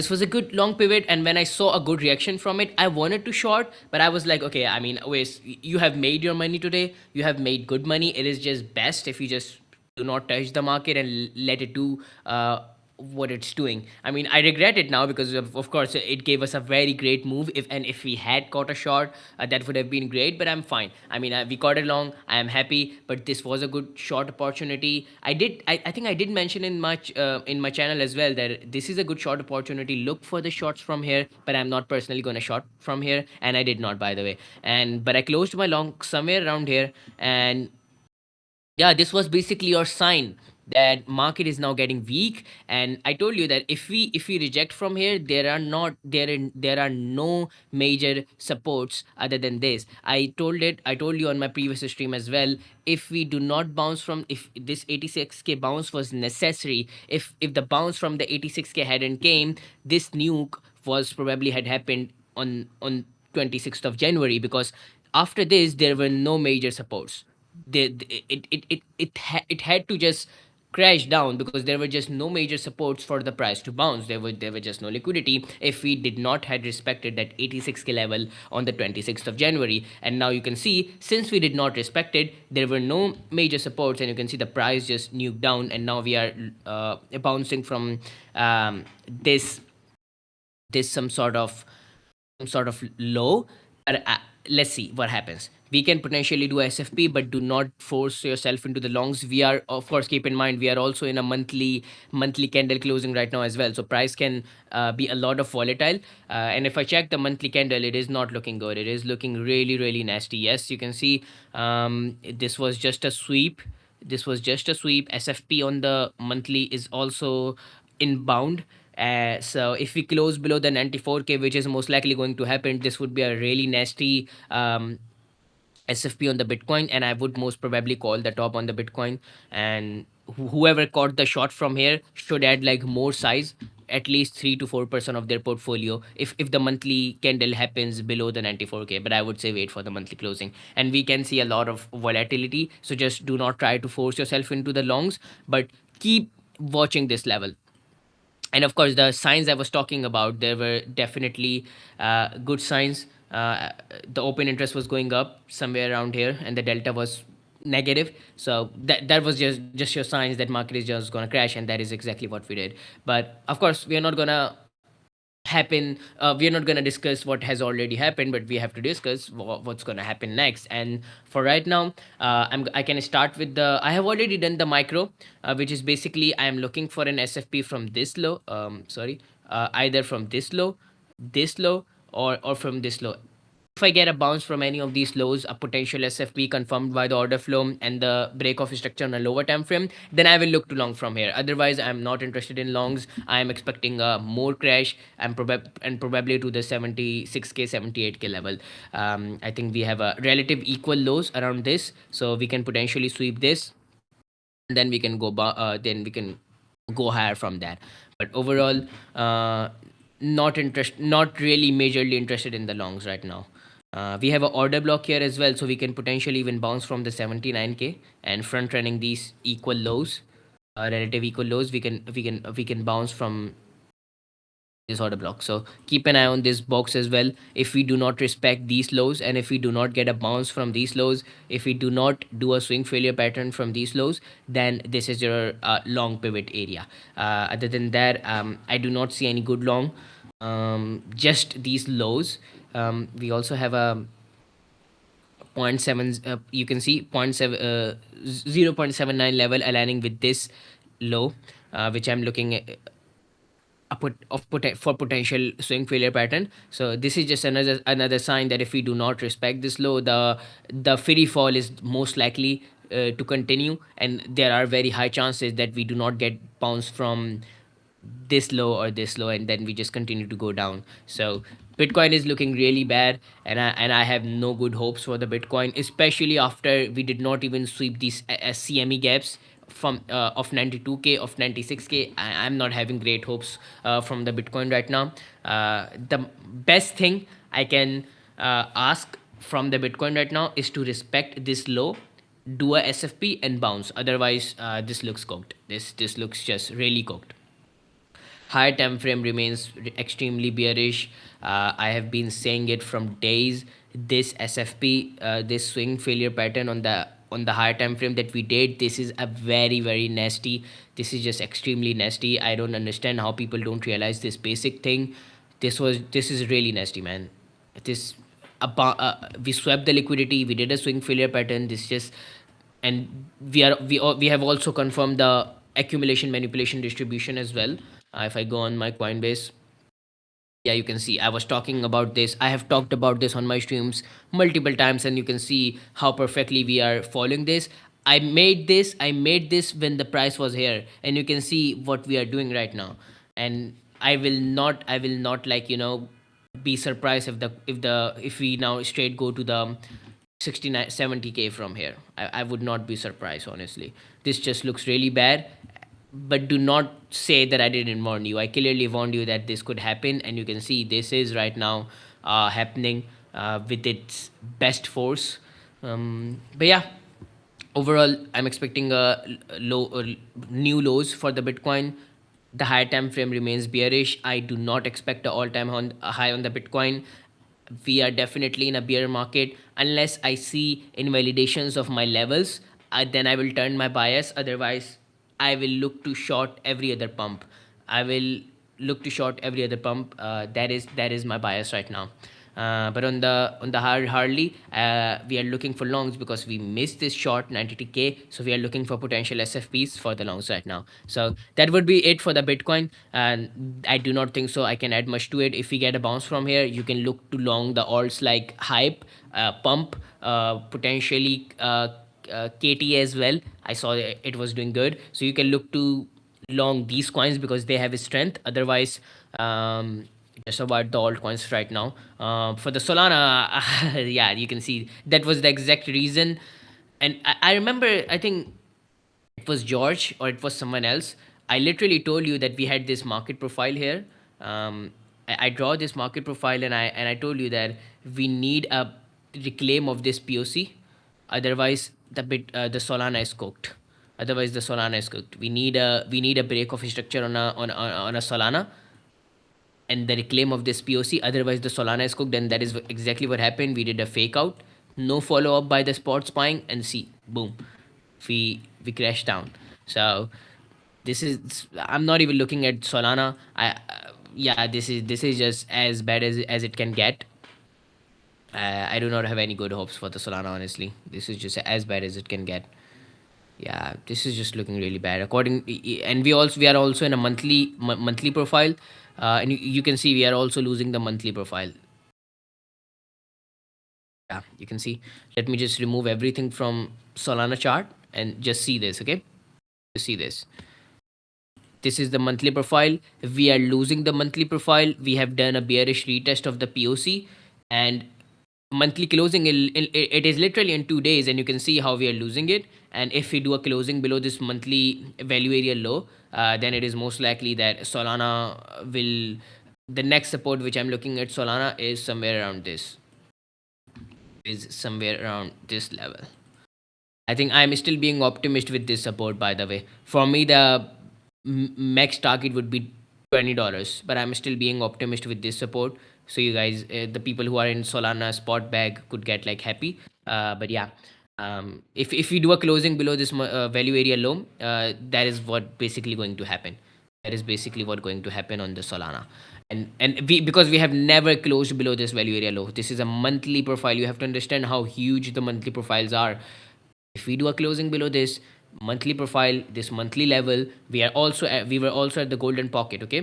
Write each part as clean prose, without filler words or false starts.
this was a good long pivot, and when I saw a good reaction from it, I wanted to short, but I was like, okay, I mean, Wes, you have made your money today, you have made good money. It is just best if you just do not touch the market and let it do what it's doing. I mean, I regret it now because of course it gave us a very great move. If we had caught a short, that would have been great. But I'm fine. I mean, we caught it long. I am happy. But this was a good short opportunity. I think I did mention in my channel as well that this is a good short opportunity. Look for the shots from here. But I'm not personally gonna short from here, and I did not, by the way. And but I closed my long somewhere around here, and yeah, this was basically your sign that market is now getting weak. And I told you that if we reject from here, there are no major supports other than this. I told you on my previous stream as well. If we do not bounce from, if this 86k bounce was necessary, if the bounce from the 86k hadn't came, this nuke was probably had happened on 26th of January, because after this there were no major supports. It had to just crash down because there were just no major supports for the price to bounce. There were just no liquidity if we did not had respected that 86k level on the 26th of January. And now you can see, since we did not respect it, there were no major supports, and you can see the price just nuked down, and now we are bouncing from this some sort of low. But let's see what happens. We can potentially do SFP, but do not force yourself into the longs. We are, of course, keep in mind, we are also in a monthly candle closing right now as well. So price can be a lot of volatile. And if I check the monthly candle, it is not looking good. It is looking really, really nasty. Yes, you can see this was just a sweep. This was just a sweep. SFP on the monthly is also inbound. So if we close below the 94k, which is most likely going to happen, this would be a really nasty SFP on the Bitcoin, and I would most probably call the top on the Bitcoin. And whoever caught the shot from here should add like more size, at least 3 to 4% of their portfolio, if the monthly candle happens below the 94k. But I would say wait for the monthly closing, and we can see a lot of volatility. So just do not try to force yourself into the longs, but keep watching this level. And of course, the signs I was talking about, there were definitely good signs. The open interest was going up somewhere around here, and the delta was negative. So that was just your signs that market is just going to crash, and that is exactly what we did. But of course, we are not going to happen we are not going to discuss what has already happened, but we have to discuss what's going to happen next. And for right now, I can start with the, I have already done the micro, which is basically I am looking for an SFP from this low, either from this low, or from this low. If I get a bounce from any of these lows, a potential SFP confirmed by the order flow and the break of structure on a lower time frame, then I will look to long from here. Otherwise, I'm not interested in longs. I am expecting a more crash, and probably to the 76k, 78k level. I think we have a relative equal lows around this, so we can potentially sweep this, and then we can go higher from that. But overall, not really majorly interested in the longs right now. We have an order block here as well, so we can potentially even bounce from the 79k, and front running these equal lows, relative equal lows. We can bounce from this order block. So keep an eye on this box as well. If we do not respect these lows, and if we do not get a bounce from these lows, if we do not do a swing failure pattern from these lows, then this is your long pivot area. Other than that, I do not see any good long. Just these lows. We also have a point 0.7, you can see point 0.7 0.79 level aligning with this low, which I'm looking at for potential swing failure pattern. So this is just another sign that if we do not respect this low, the free fall is most likely to continue, and there are very high chances that we do not get bounced from this low or this low, and then we just continue to go down. So Bitcoin is looking really bad, and I have no good hopes for the Bitcoin, especially after we did not even sweep these CME gaps from of 92k, of 96k. I'm not having great hopes from the Bitcoin right now. The best thing I can ask from the Bitcoin right now is to respect this low, do a SFP and bounce. Otherwise, this looks cooked. This looks just really cooked. Higher time frame remains extremely bearish. I have been saying it from days. This SFP, this swing failure pattern on the higher time frame that we did, this is a very nasty. This is just extremely nasty. I don't understand how people don't realize this basic thing. This is really nasty, man. This we swept the liquidity. We did a swing failure pattern. This just, and we have also confirmed the accumulation manipulation distribution as well. If I go on my Coinbase, yeah, you can see I was talking about this. I have talked about this on my streams multiple times, and you can see how perfectly we are following this. I made this when the price was here, and you can see what we are doing right now. And I will not like, be surprised if we now straight go to the 69 70K from here. I would not be surprised, honestly. This just looks really bad. But do not say that I didn't warn you. I clearly warned you that this could happen, and you can see this is right now happening with its best force. But yeah, overall, I'm expecting new lows for the Bitcoin. The higher time frame remains bearish. I do not expect an high on the Bitcoin. We are definitely in a bear market unless I see invalidations of my levels. Then I will turn my bias. Otherwise, I will look to short every other pump. I will look to short every other pump. That is my bias right now. But on the Harley, we are looking for longs because we missed this short 92K. So we are looking for potential SFPs for the longs right now. So that would be it for the Bitcoin. And I do not think so I can add much to it. If we get a bounce from here, you can look to long the alts like Hype, Pump, potentially KT as well. I saw it was doing good. So you can look to long these coins because they have a strength. Otherwise, just about the altcoins right now. For the Solana, yeah, you can see that was the exact reason. And I remember, I think it was George or it was someone else. I literally told you that we had this market profile here. I draw this market profile, and I told you that we need a reclaim of this POC. Otherwise, the Solana is cooked. Otherwise, the Solana is cooked. We need a break of structure on a Solana and the reclaim of this POC. Otherwise, the Solana is cooked, and that is exactly what happened. We did a fake out, no follow up by the spot buying, and see, boom, we crashed down. So this is, I'm not even looking at Solana. Yeah, this is just as bad as it can get. I do not have any good hopes for the Solana, honestly. This is just as bad as it can get. Yeah, this is just looking really bad. And we are also in a monthly profile, and you can see we are also losing the monthly profile. Yeah, you can see. Let me just remove everything from Solana chart and just see this. Okay, just see this. This is the monthly profile. We are losing the monthly profile. We have done a bearish retest of the POC, and monthly closing, it is literally in 2 days, and you can see how we are losing it. And if we do a closing below this monthly value area low, then it is most likely that Solana will, the next support which I'm looking at Solana is somewhere around this level. I think I'm still being optimist with this support, by the way. For me, the max target would be $20, but I'm still being optimist with this support. So you guys, the people who are in Solana spot bag could get like happy. But yeah, if we do a closing below this value area low, that is what basically going to happen. That is basically what going to happen on the Solana. And we, because we have never closed below this value area low. This is a monthly profile. You have to understand how huge the monthly profiles are. If we do a closing below this monthly profile, this monthly level, we were also at the golden pocket. Okay,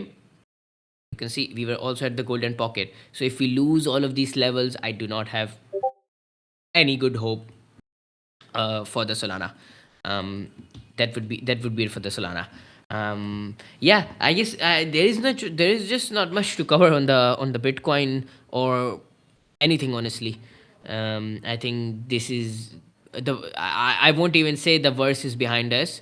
you can see we were also at the golden pocket. So if we lose all of these levels, I do not have any good hope for the Solana. Um, that would be it for the Solana. Yeah, I guess there is just not much to cover on the Bitcoin or anything, honestly. I think this is I won't even say the verse is behind us,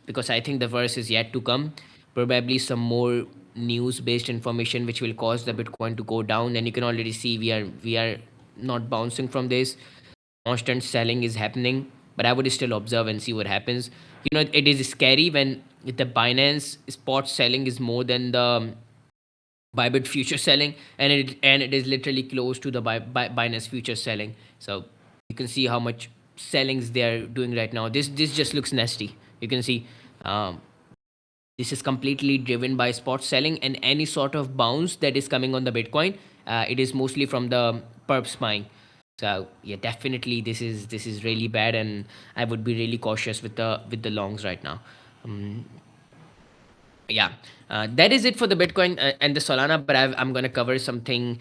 because I think the verse is yet to come. Probably some more news based information which will cause the Bitcoin to go down, and you can already see we are not bouncing from this. Constant selling is happening, but I would still observe and see what happens. It is scary when the Binance spot selling is more than the Bybit future selling, and it is literally close to the Binance future selling. So you can see how much sellings they are doing right now. This just looks nasty. You can see um, this is completely driven by spot selling, and any sort of bounce that is coming on the Bitcoin, it is mostly from the perps buying. So yeah, definitely this is really bad, and I would be really cautious with the longs right now. Um, yeah, that is it for the Bitcoin and the Solana. But I'm going to cover something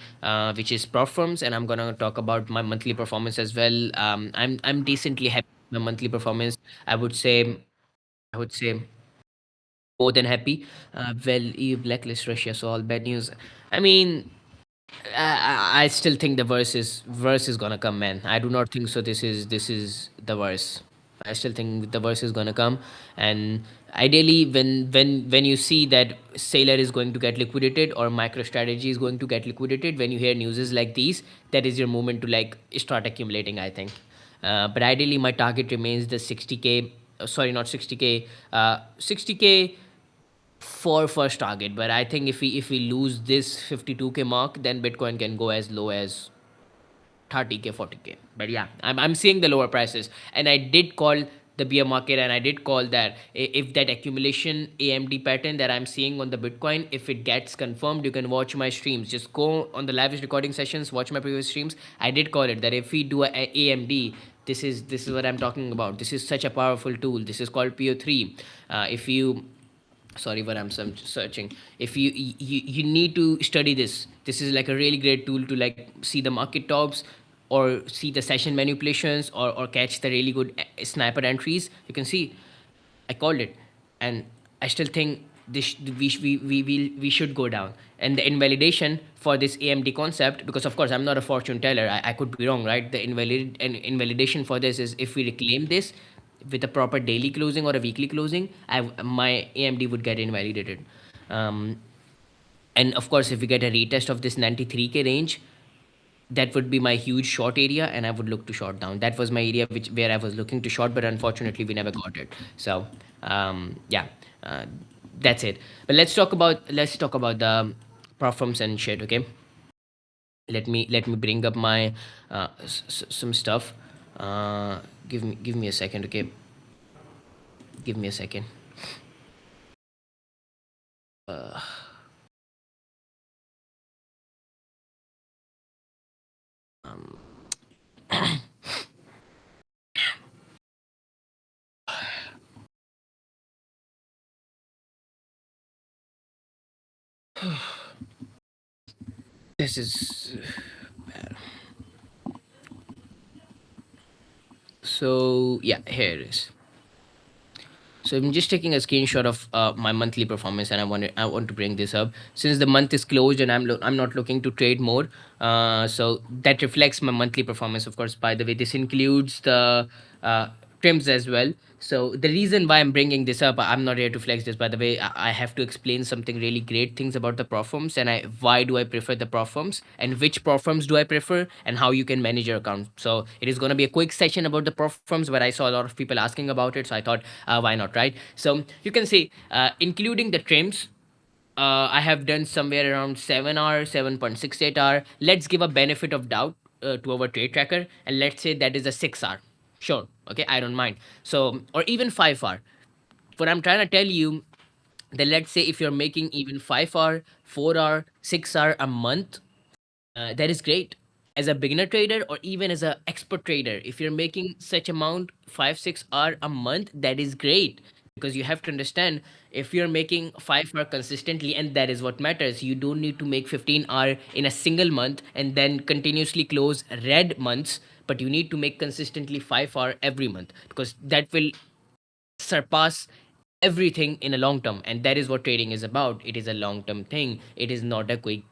which is prop firms, and I'm going to talk about my monthly performance as well. I'm decently happy with my monthly performance. I would say I would say more than happy. Well, you blacklist Russia, so all bad news. I mean, I still think the verse is gonna come, man. I do not think so. This is the verse. I still think the verse is gonna come, and ideally, when you see that Sailor is going to get liquidated or MicroStrategy is going to get liquidated, when you hear newses like these, that is your moment to like start accumulating, I think. But ideally, my target remains the 60K. Sorry, not 60K. 60K for first target. But I think if we lose this 52K mark, then Bitcoin can go as low as 30K, 40K. But yeah, I'm seeing the lower prices, and I did call the bear market, and I did call that if that accumulation AMD pattern that I'm seeing on the Bitcoin, if it gets confirmed, you can watch my streams. Just go on the live recording sessions, watch my previous streams. I did call it that if we do a AMD, this is what I'm talking about. This is such a powerful tool. This is called PO3. If you sorry, but I'm searching. If you need to study this is like a really great tool to like see the market tops, or see the session manipulations, or catch the really good sniper entries. You can see I called it, and I still think we should go down. And the invalidation for this AMD concept, because of course I'm not a fortune teller, I could be wrong, right? The invalidation for this is if we reclaim this with a proper daily closing or a weekly closing, my AMD would get invalidated. Um, and of course, if we get a retest of this 93K range, that would be my huge short area, and I would look to short down. That was my area where I was looking to short, but unfortunately we never got it. So yeah, uh, that's it. But let's talk about the platforms and shit. Okay, let me bring up my some stuff. Give me a second. Okay, give me a second. This is so yeah. Here it is. So I'm just taking a screenshot of my monthly performance, and I want to bring this up since the month is closed, and I'm not looking to trade more. So that reflects my monthly performance. Of course, by the way, this includes the uh, trims as well. So the reason why I'm bringing this up, I'm not here to flex this. By the way, I have to explain something really great things about the performs, and why do I prefer the performs, and which performs do I prefer, and how you can manage your account. So it is going to be a quick session about the performs, but I saw a lot of people asking about it, so I thought, why not, right? So you can see, including the trims, I have done somewhere around 7 hour, 7.68 hour. Let's give a benefit of doubt to our trade tracker, and let's say that is a 6 hour. Sure, okay, I don't mind. So, or even 5 hour. What I'm trying to tell you, that let's say if you're making even 5 hour, 4 hour, 6 hour a month, that is great. As a beginner trader, or even as an expert trader, if you're making such amount 5 6 hour a month, that is great. Because you have to understand, if you're making 5 hour consistently, and that is what matters, you don't need to make 15 hour in a single month and then continuously close red months, but you need to make consistently 5 hour every month, because that will surpass everything in a long term. And that is what trading is about. It is a long term thing. It is not a quick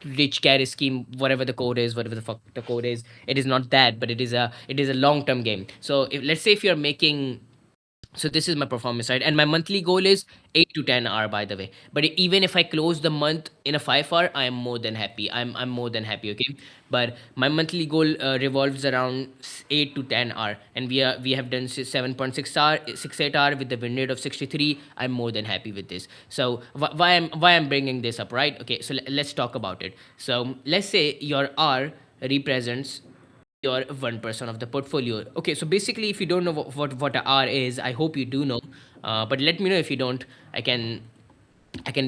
rich carry scheme, whatever the code is, whatever the fuck the code is. It is not that, but it is a long term game. So if let's say if you're making So this is my performance side, and my monthly goal is 8 to 10 hour, by the way. But even if I close the month in a 5 hour, I am more than happy. I'm more than happy. Okay, but my monthly goal revolves around 8 to 10 hour, and we have done 7.6 hour, 6 8 hour with the win rate of 63. I'm more than happy with this. So why I'm bringing this up, right? Okay, so let's talk about it. So let's say your R represents your 1% of the portfolio. Okay, so basically, if you don't know what a R is, I hope you do know. But let me know if you don't. I can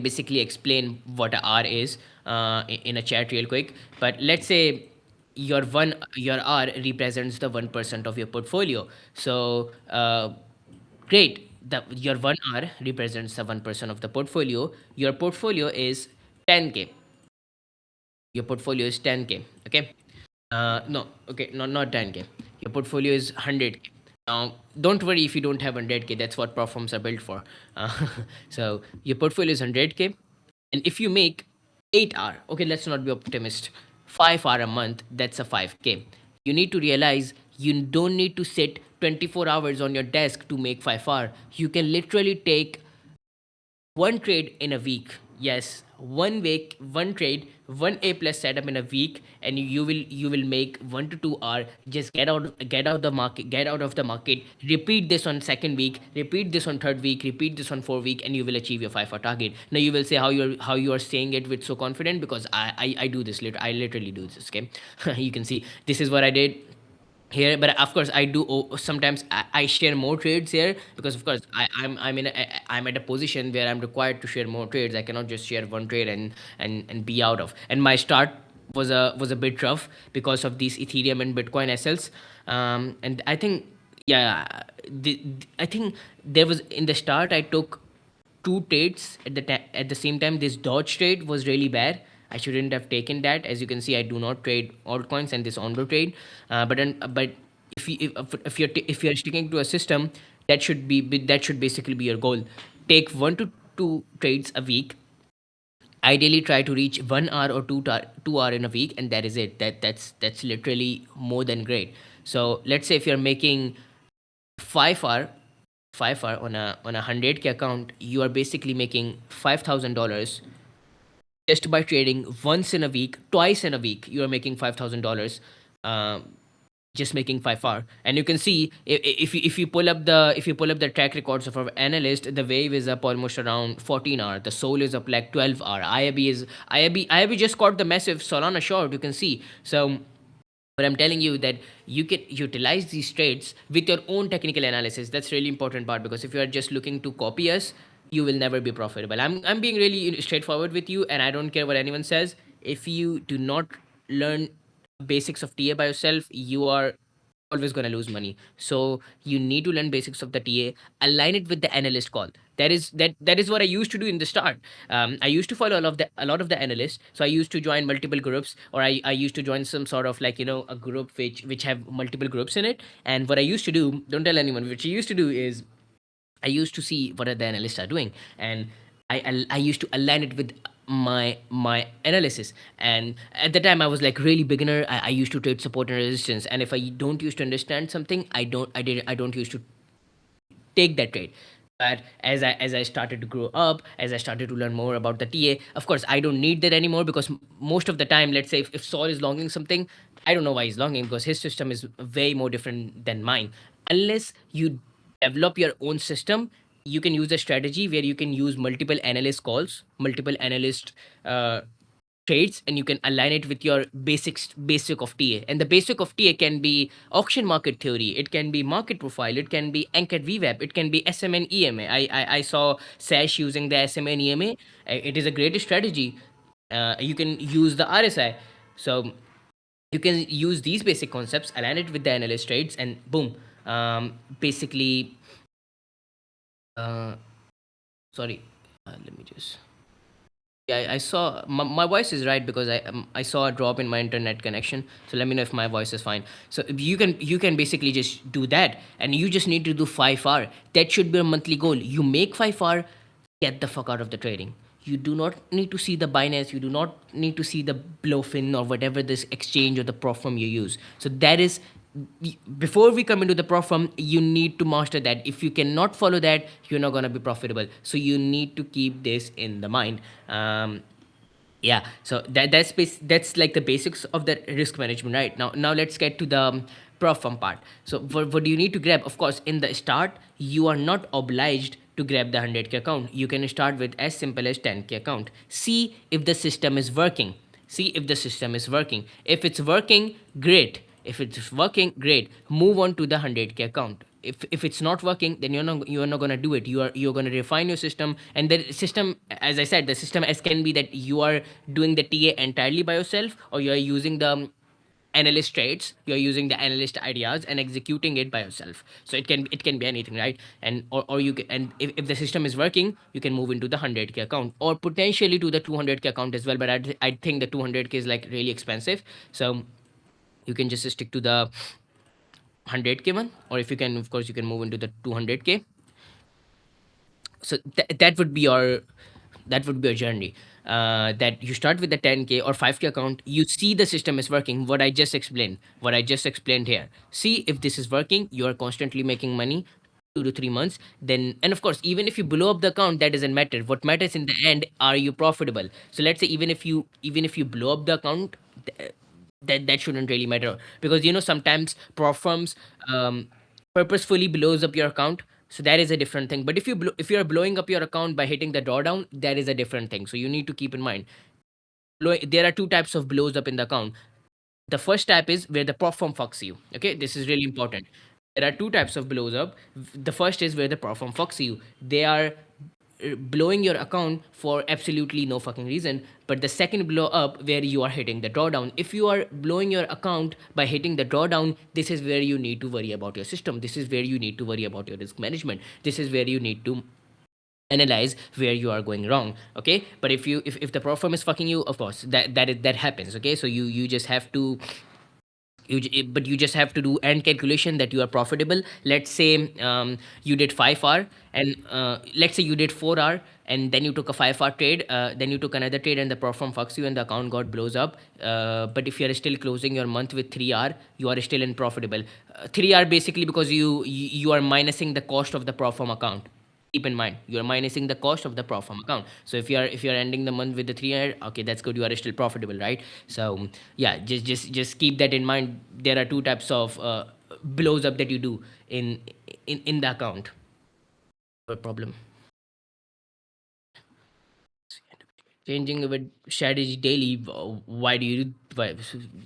basically explain what a R is in a chat real quick. But let's say your R represents the 1% of your portfolio. So great. Your 1 R represents the 1% of the portfolio. Your portfolio is 10K. Your portfolio is 10K. Okay. No, okay, not 10K. Your portfolio is 100K. Now, don't worry if you don't have 100K. That's what platforms are built for. So your portfolio is 100K, and if you make 8 hour, okay, let's not be optimist. 5 hour a month, that's a 5K. You need to realize you don't need to sit 24 hours on your desk to make 5 hour. You can literally take one trade in a week. Yes, one week, one trade, one A plus setup in a week, and you will make 1 to 2 hour. Just get out the market, get out of the market. Repeat this on second week, repeat this on third week, repeat this on 4 week, and you will achieve your 5 hour target. Now you will say how you are saying it with so confident, because I do this. I literally do this. Okay, you can see this is what I did here. But of course I do sometimes I share more trades here, because of course I'm at a position where I'm required to share more trades. I cannot just share one trade and be out of. And my start was a bit rough because of these Ethereum and Bitcoin SLs. And I think, yeah, I think there was, in the start I took two trades at the same time. This dodge trade was really bad. I shouldn't have taken that. As you can see, I do not trade altcoins and this Ondo trade. But if you're sticking to a system, that should basically be your goal. Take 1 to 2 trades a week. Ideally, try to reach 1 hour or 2 hour in a week, and that is it. That's literally more than great. So let's say if you're making 5 hour 5 hour on a 100K account, you are basically making $5,000 just by trading once in a week. Twice in a week you are making $5,000, just making 5 hour. And you can see, if you pull up the track records of our analyst, the wave is up almost around 14 hour, the soul is up like 12 hour, IAB just caught the massive Solana short, you can see. So but I'm telling you that you can utilize these trades with your own technical analysis. That's really important part, because if you are just looking to copy us, you will never be profitable. I'm being really straightforward with you, and I don't care what anyone says. If you do not learn basics of TA by yourself, you are always going to lose money. So you need to learn basics of the TA, align it with the analyst call. That is what I used to do in the start. I used to follow a lot of the analysts. So I used to join multiple groups, or I used to join some sort of, like, a group which have multiple groups in it. And what I used to do, don't tell anyone, which I used to do is I used to see what the analysts are doing, and I used to align it with my analysis. And at the time I was like really beginner. I used to trade support and resistance, and if I don't used to understand something, I don't used to take that trade. But as I started to grow up, as I started to learn more about the TA, of course I don't need that anymore, because most of the time, let's say if Saul is longing something, I don't know why he's longing, because his system is way more different than mine. Unless you develop your own system, you can use a strategy where you can use multiple analyst calls, multiple analyst trades, and you can align it with your basic of TA. And the basic of TA can be auction market theory, it can be market profile, it can be anchored VWAP, it can be SMA and EMA. I saw Sash using the SMA and EMA. It is a great strategy. You can use the RSI. So you can use these basic concepts, align it with the analyst trades, and boom. Basically, uh, sorry, let me just. Yeah, I saw my voice is right, because I saw a drop in my internet connection. So let me know if my voice is fine. So if you can basically just do that, and you just need to do 5 hour. That should be a monthly goal. You make 5 hour, get the fuck out of the trading. You do not need to see the Binance. You do not need to see the Blowfin or whatever this exchange or the platform you use. So that is before we come into the prop firm, you need to master that. If you cannot follow that, you're not going to be profitable. So you need to keep this in the mind. Yeah, so that's like the basics of the risk management. Right now let's get to the prop firm part. So what do you need to grab? Of course, in the start, you are not obliged to grab the 100K account. You can start with as simple as 10K account. See if the system is working. See if the system is working. If it's working, great. If it's working, great. Move on to the 100K account. If it's not working, then you're not going to do it. You're going to refine your system. And the system, as I said, the system as can be that you are doing the TA entirely by yourself, or you're using the analyst traits, you're using the analyst ideas and executing it by yourself. So it can be anything, right? And or you can, and if the system is working, you can move into the 100K account, or potentially to the 200K account as well. But I think the 200K is like really expensive. So you can just stick to the 100K one, or if you can, of course, you can move into the 200K. So that would be your journey. That you start with the 10K or 5K account. You see the system is working. What I just explained here. See if this is working. You are constantly making money, 2 to 3 months. Then, and of course, even if you blow up the account, that doesn't matter. What matters in the end, are you profitable? So let's say even if you blow up the account, that shouldn't really matter, because sometimes prop firms purposefully blows up your account. So that is a different thing. But if you are blowing up your account by hitting the drawdown, that is a different thing. So you need to keep in mind, there are two types of blows up in the account. The first type is where the prop firm fucks you. Okay, this is really important. There are two types of blows up. The first is where the prop firm fucks you. They are blowing your account for absolutely no fucking reason. But the second blow up, where you are hitting the drawdown. If you are blowing your account by hitting the drawdown, this is where you need to worry about your system. This is where you need to worry about your risk management. This is where you need to analyze where you are going wrong. Okay, but if the prop firm is fucking you, of course, that happens. Okay, so you just have to but you just have to do end calculation that you are profitable. Let's say you did 5 hour, and let's say you did 4 hour, and then you took a 5 hour trade, then you took another trade, and the prop firm fucks you and the account got blows up. But if you are still closing your month with 3 hour, you are still in profitable. 3 hour basically because you are minusing the cost of the prop firm account. Keep in mind, you are minusing the cost of the prop firm account. So if you're ending the month with the 300, okay, that's good, you are still profitable, right? So yeah, just keep that in mind. There are two types of blows up that you do in the account. No problem. Changing your strategy daily. Why do you why,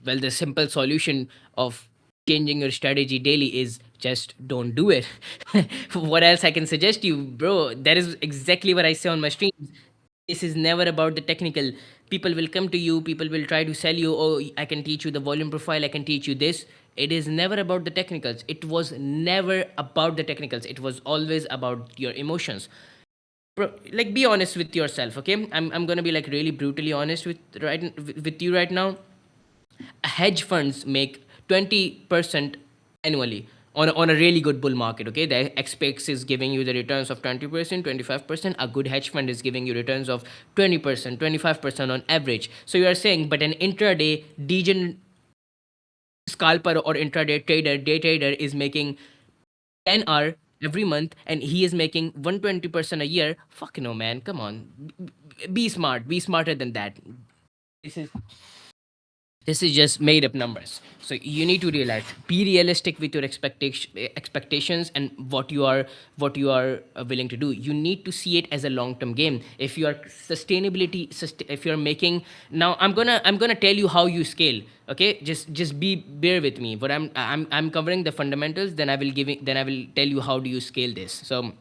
well, the simple solution of changing your strategy daily is just don't do it. What else I can suggest you, bro? That is exactly what I say on my streams. This is never about the technical. People will come to you, people will try to sell you, oh, I can teach you the volume profile, I can teach you this. It is never about the technicals. It was never about the technicals. It was always about your emotions. Bro, like, be honest with yourself. Okay, I'm gonna be like really brutally honest with you right now. Hedge funds make 20% annually on a really good bull market. Okay, the XPX is giving you the returns of 20%, 25%. A good hedge fund is giving you returns of 20%, 25% on average. So you are saying, but an intraday degen scalper or intraday trader, day trader, is making 10 hour every month, and he is making 120% a year. Fuck no, man, come on. Be smart, be smarter than that. This is this is just made up numbers. So you need to realize, be realistic with your expectations, and what you are willing to do. You need to see it as a long term game. If you are if you're making, now I'm gonna tell you how you scale. Okay, just bear with me. But I'm covering the fundamentals, then I will tell you how do you scale this. So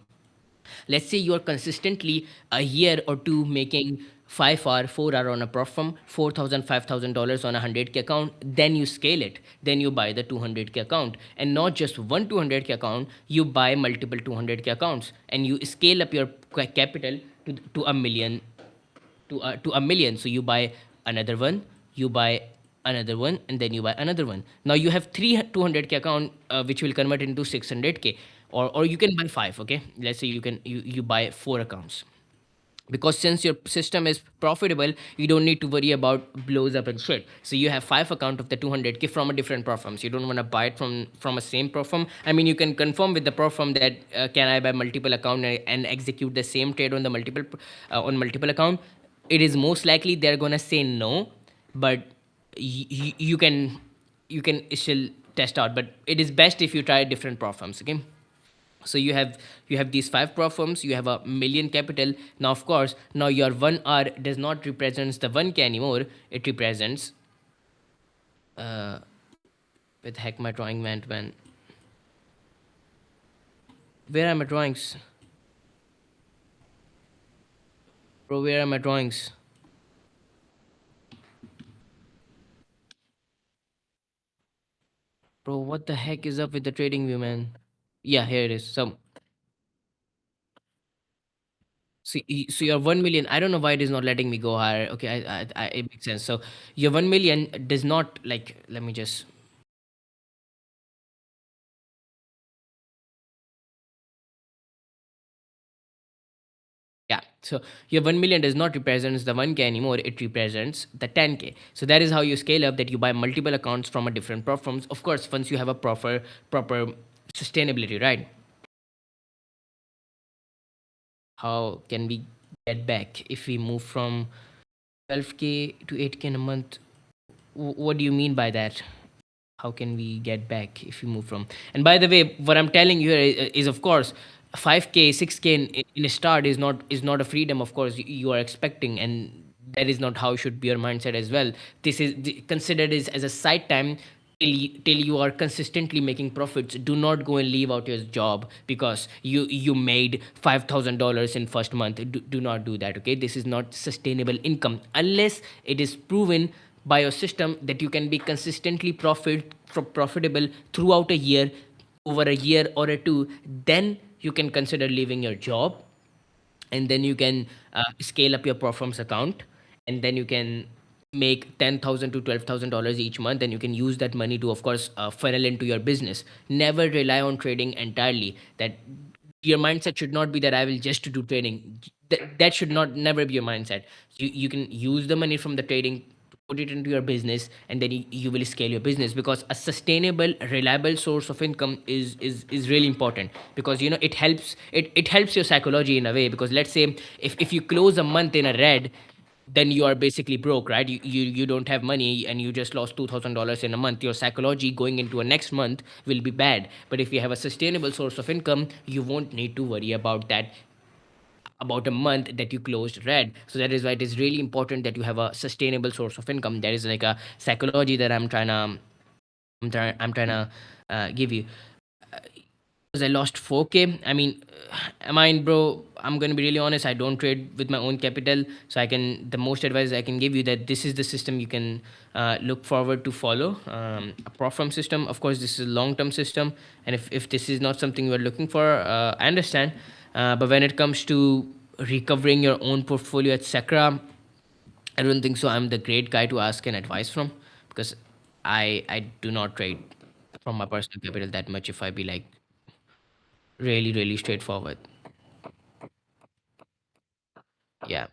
let's say you are consistently a year or two making 5 hour 4 hour on a prop firm, 4,000 $5,000 on a 100K account. Then you scale it, then you buy the 200K account, and not just one 200K account, you buy multiple 200K accounts, and you scale up your capital to a million, to a million. So you buy another one, you buy another one, and then you buy another one. Now you have three 200K account, which will convert into 600K. Or you can buy five. Okay, let's say you buy four accounts. because since your system is profitable, you don't need to worry about blows up and shit. So you have 5 account of the 200k from a different prop firms. You don't want to buy it from a same prop firm. I mean, you can confirm with the prop firm that can I buy multiple account and execute the same trade on the multiple account. It is most likely they're gonna say no, but you can still test out. But it is best if you try different prop firms. Okay, so you have these 5 firms, you have a million capital. Now of course, now your 1 hour does not represents the 1k anymore. It represents, with heck my drawing went, when where are my drawings, bro? Where are my drawings, bro? What the heck is up with the trading view, man? Yeah, here it is. So your 1 million, I don't know why it is not letting me go higher. Okay, it makes sense. So your 1 million does not, like, let me just, yeah. So your 1 million does not represents the 1k anymore. It represents the 10k. So that is how you scale up, that you buy multiple accounts from a different platforms. Of course, once you have a proper sustainability, right? How can we get back if we move from 12k to 8k in a month? What do you mean by that? How can we get back if we move from, and by the way, what I'm telling you here is of course 5k 6k in a start is not a freedom. Of course, you are expecting, and that is not how should be your mindset as well. This is considered as a side time till you are consistently making profits. Do not go and leave out your job because you made $5,000 in first month. Do not do that. Okay, this is not sustainable income unless it is proven by your system that you can be consistently profitable throughout a year, over a year or a two. Then you can consider leaving your job, and then you can scale up your performance account, and then you can make 10,000 to $12,000 each month, and you can use that money to, of course, funnel into your business. Never rely on trading entirely. That your mindset should not be that I will just do trading. That should not never be your mindset. You can use the money from the trading, put it into your business, and then you will scale your business, because a sustainable reliable source of income is really important. Because it helps your psychology in a way. Because let's say if you close a month in a red, then you are basically broke, right? You don't have money and you just lost $2,000 in a month. Your psychology going into a next month will be bad. But if you have a sustainable source of income, you won't need to worry about that, about a month that you closed red. So that is why it is really important that you have a sustainable source of income. That is like a psychology that I'm trying to give you. Because I lost 4k. I mean, am I in, bro? I'm gonna be really honest. I don't trade with my own capital, so I can. The most advice I can give you, that this is the system you can look forward to follow. A prop firm system. Of course, this is a long-term system, and if this is not something you are looking for, I understand. But when it comes to recovering your own portfolio, etc., I don't think so. I'm the great guy to ask an advice from, because I do not trade from my personal capital that much. If I be like really straightforward. Yeah.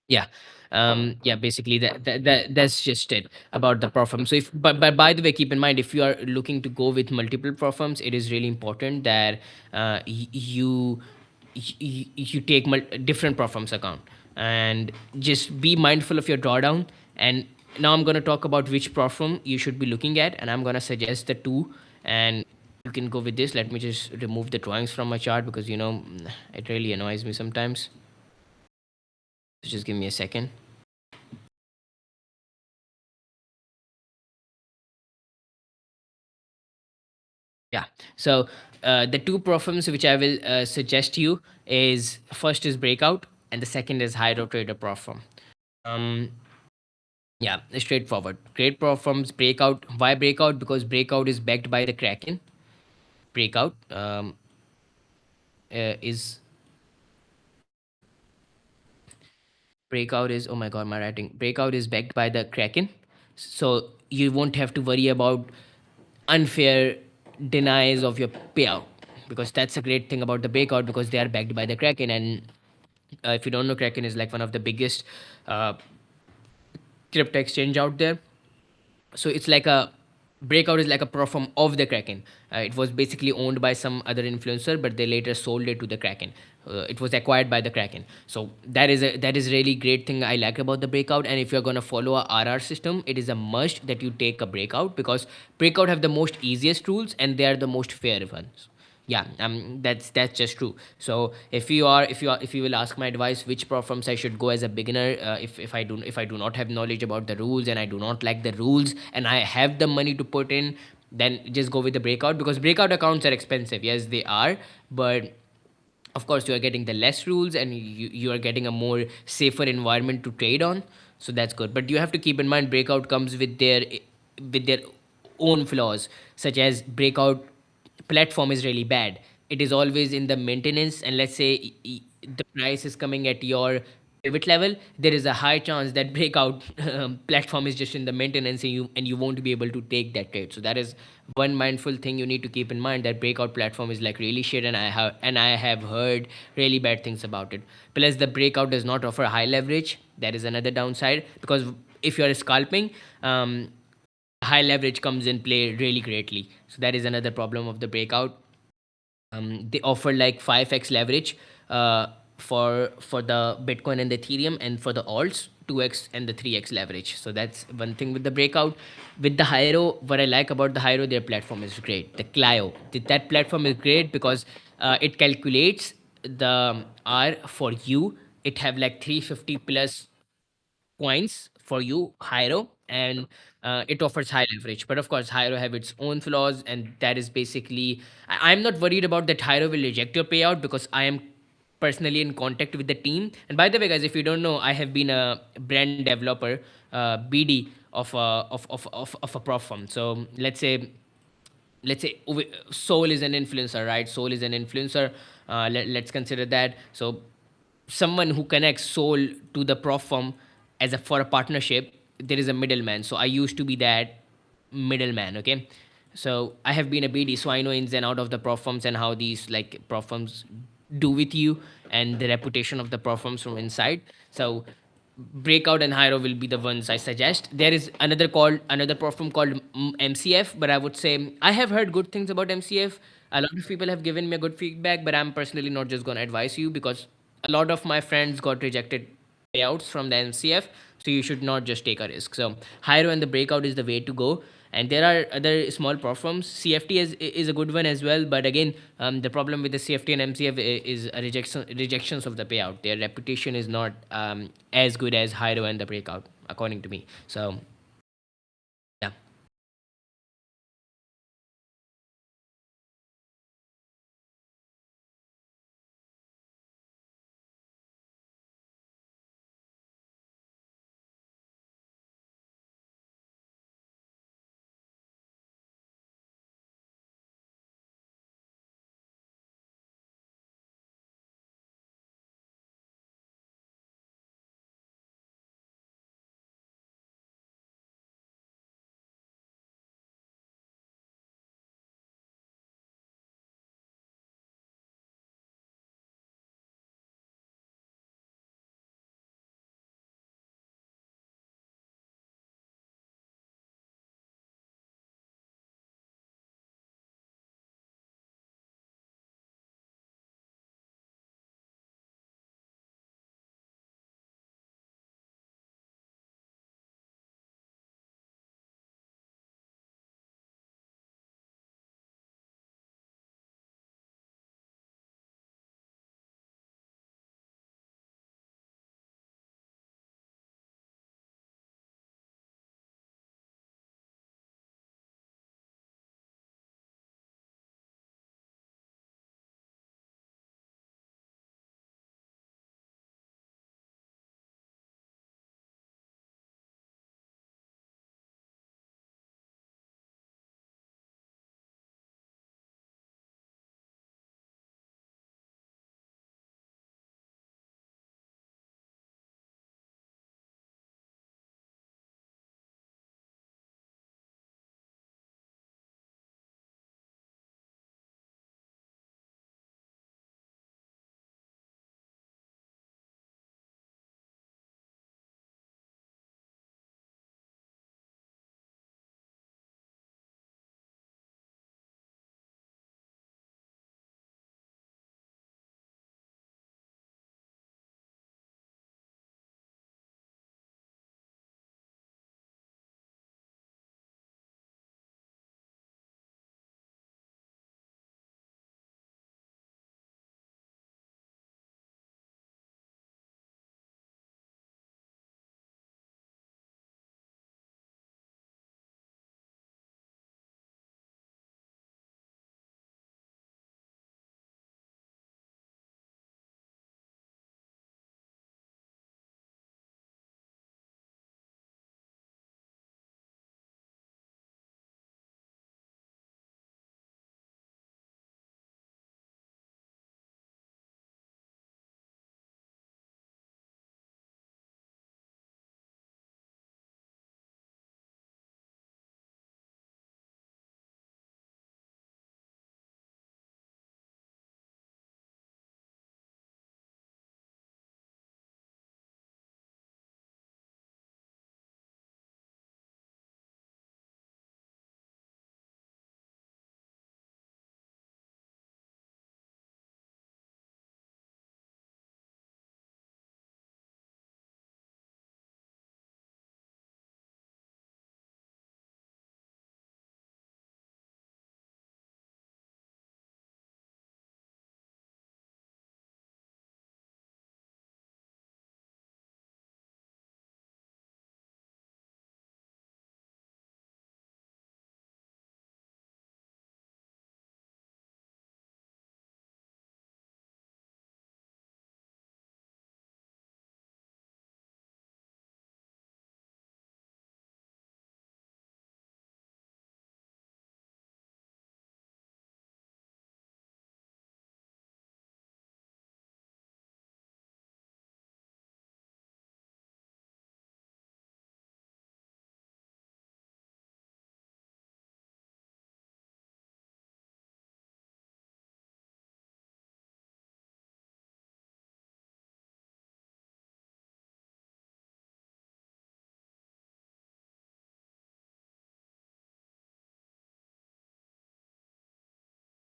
Yeah. Yeah, basically that's just it about the prop firm. So if, but by the way, keep in mind, if you are looking to go with multiple prop firms, it is really important that you take different prop firms account, and just be mindful of your drawdown. And now I'm going to talk about which prop firm you should be looking at, and I'm going to suggest the two, and you can go with this. Let me just remove the drawings from my chart, because it really annoys me sometimes. So just give me a second. Yeah. So the two platforms which I will suggest you is, first is Breakout, and the second is Hydro Trader platform. Um, yeah, straightforward. Great platforms. Breakout. Why Breakout? Because Breakout is backed by the Kraken. Breakout is Breakout is, oh my god, my writing. Breakout is backed by the Kraken, so you won't have to worry about unfair denies of your payout. because that's a great thing about the breakout, because they are backed by the Kraken. And if you don't know, Kraken is like one of the biggest uh, crypto exchange out there. So it's like a breakout is like a platform of the Kraken. It was basically owned by some other influencer, but they later sold it to the Kraken. It was acquired by the Kraken. So that is really great thing I like about the breakout. And if you're gonna follow a RR system, it is a must that you take a breakout, because breakout have the most easiest rules and they are the most fair ones. Yeah, that's just true. So if you will ask my advice which platforms I should go as a beginner, if I do not have knowledge about the rules and I do not like the rules and I have the money to put in, then just go with the breakout, because breakout accounts are expensive. Yes, they are, but of course you are getting the less rules and you are getting a more safer environment to trade on. So that's good, but you have to keep in mind breakout comes with their own flaws, such as breakout platform is really bad. It is always in the maintenance, and let's say the price is coming at your pivot level, there is a high chance that breakout platform is just in the maintenance, and you won't be able to take that trade. So that is one mindful thing you need to keep in mind, that breakout platform is like really shit, and I have heard really bad things about it. Plus the breakout does not offer high leverage. That is another downside, because if you are scalping, high leverage comes in play really greatly. So that is another problem of the breakout. They offer like 5x leverage uh, for the Bitcoin and the Ethereum, and for the alts 2x and the 3x leverage. So that's one thing with the breakout. With the Hyro, what I like about the Hyro, their platform is great. The Clio, that platform is great because it calculates the R for you. It have like 350 plus coins for you, Hyro, and it offers high leverage. But of course, Hyro have its own flaws, and that is basically I'm not worried about that Hyro will reject your payout, because I am personally in contact with the team. And by the way, guys, if you don't know, I have been a brand developer, BD of a prop firm. So let's say Soul is an influencer, right? Soul is an influencer. Let's consider that. So someone who connects Soul to the prop firm for a partnership, there is a middleman. So I used to be that middleman. Okay, so I have been a BD, so I know ins and out of the prop firms and how these like prop firms do with you, and the reputation of the prop firms from inside. So Breakout and Hyro will be the ones I suggest. There is another platform called MCF, but I would say I have heard good things about MCF. A lot of people have given me a good feedback, but I'm personally not just going to advise you, because a lot of my friends got rejected payouts from the MCF, so you should not just take a risk. So Hyro and the Breakout is the way to go. And there are other small platforms. CFT is a good one as well, but again, the problem with the CFT and MCF is a rejections of the payout. Their reputation is not as good as Hyro and the Breakout, according to me. So